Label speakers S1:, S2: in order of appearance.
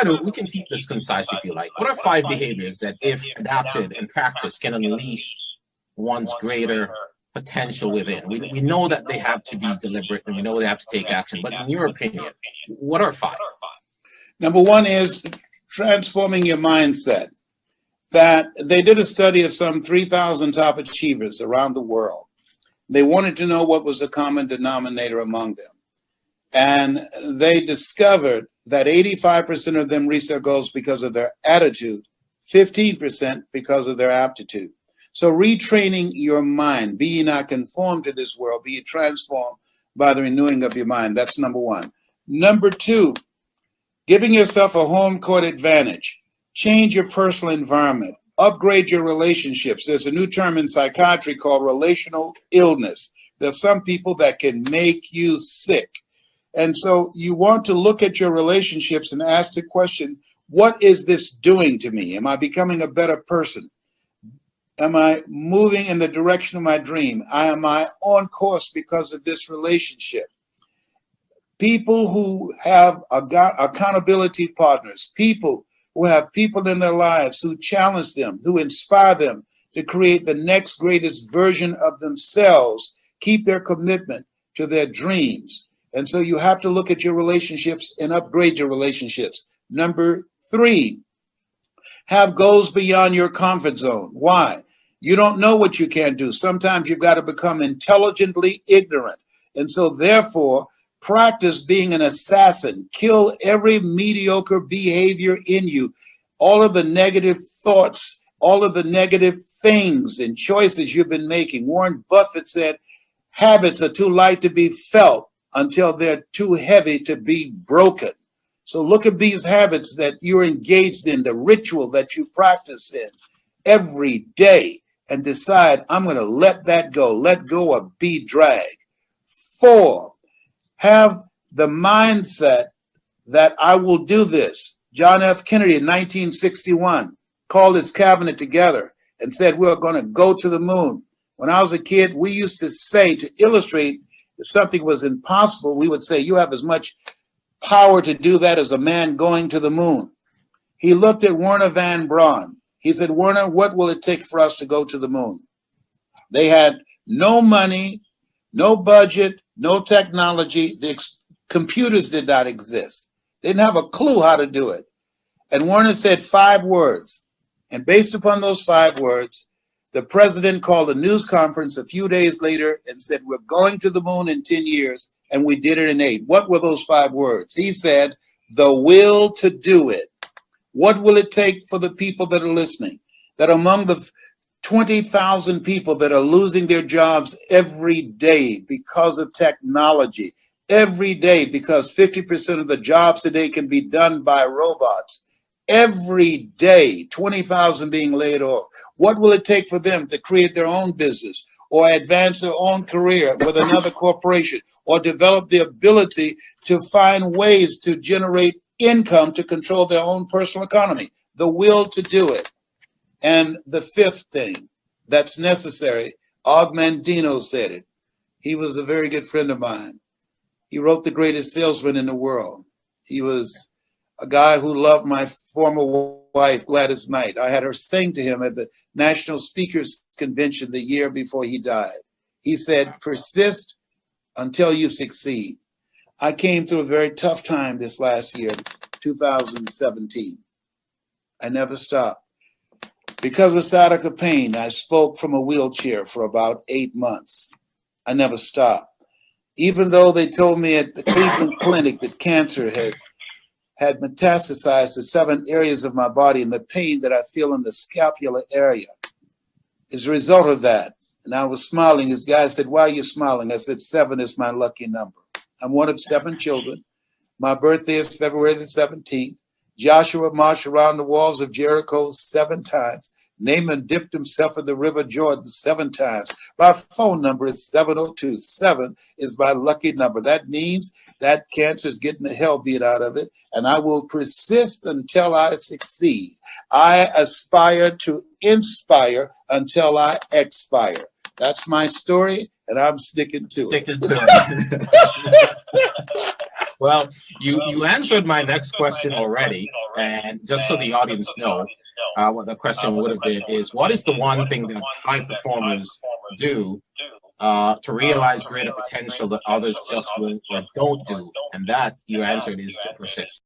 S1: we can keep this concise if you like. What are 5 behaviors that, if adapted and practiced, can unleash one's greater potential within? We know that they have to be deliberate and we know they have to take action, but in your opinion, what are 5?
S2: Number 1 is transforming your mindset. That they did a study of some 3,000 top achievers around the world. They wanted to know what was the common denominator among them. And they discovered that 85% of them reached their goals because of their attitude, 15% because of their aptitude. So retraining your mind, be ye not conformed to this world, be ye transformed by the renewing of your mind. That's number 1. Number 2, giving yourself a home court advantage. Change your personal environment. Upgrade your relationships. There's a new term in psychiatry called relational illness. There's some people that can make you sick. And so you want to look at your relationships and ask the question, what is this doing to me? Am I becoming a better person? Am I moving in the direction of my dream? Am I on course because of this relationship? People who have accountability partners, people who have people in their lives who challenge them, who inspire them to create the next greatest version of themselves, keep their commitment to their dreams. And so you have to look at your relationships and upgrade your relationships. Number 3, have goals beyond your comfort zone. Why? You don't know what you can do. Sometimes you've got to become intelligently ignorant. And so therefore, practice being an assassin. Kill every mediocre behavior in you. All of the negative thoughts, all of the negative things and choices you've been making. Warren Buffett said, habits are too light to be felt until they're too heavy to be broken. So look at these habits that you're engaged in, the ritual that you practice in every day, and decide, I'm going to let that go. Let go of be drag. 4, have the mindset that I will do this. John F. Kennedy in 1961 called his cabinet together and said, we're going to go to the moon. When I was a kid, we used to say, to illustrate if something was impossible, we would say, you have as much power to do that as a man going to the moon. He looked at Werner von Braun. He said, Werner, what will it take for us to go to the moon? They had no money, no budget, no technology. The computers did not exist. They didn't have a clue how to do it. And Werner said 5 words. And based upon those 5 words, the president called a news conference a few days later and said, we're going to the moon in 10 years. And we did it in 8. What were those 5 words? He said, the will to do it. What will it take for the people that are listening? That among the 20,000 people that are losing their jobs every day because of technology, every day because 50% of the jobs today can be done by robots, every day, 20,000 being laid off. What will it take for them to create their own business or advance their own career with another corporation or develop the ability to find ways to generate income to control their own personal economy? The will to do it. And the 5th thing that's necessary, Og Mandino said it. He was a very good friend of mine. He wrote The Greatest Salesman in the World. He was a guy who loved my former wife, Gladys Knight. I had her sing to him at the National Speakers Convention the year before he died. He said, persist until you succeed. I came through a very tough time this last year, 2017. I never stopped. Because of sciatica pain, I spoke from a wheelchair for about 8 months. I never stopped. Even though they told me at the Cleveland Clinic that cancer had metastasized to 7 areas of my body, and the pain that I feel in the scapular area is a result of that. And I was smiling. This guy said, why are you smiling? I said, 7 is my lucky number. I'm one of 7 children. My birthday is February the 17th. Joshua marched around the walls of Jericho 7 times. Naaman dipped himself in the river Jordan 7 times. My phone number is 702. 7 is my lucky number. That means that cancer is getting the hell beat out of it, and I will persist until I succeed. I aspire to inspire until I expire. That's my story, and I'm sticking to it.
S1: Well, you answered my next question already, and just so the audience know, what the question would have been is, what is the one thing that high performers do to realize greater potential that others just won't or don't do? And that you answered is to persist.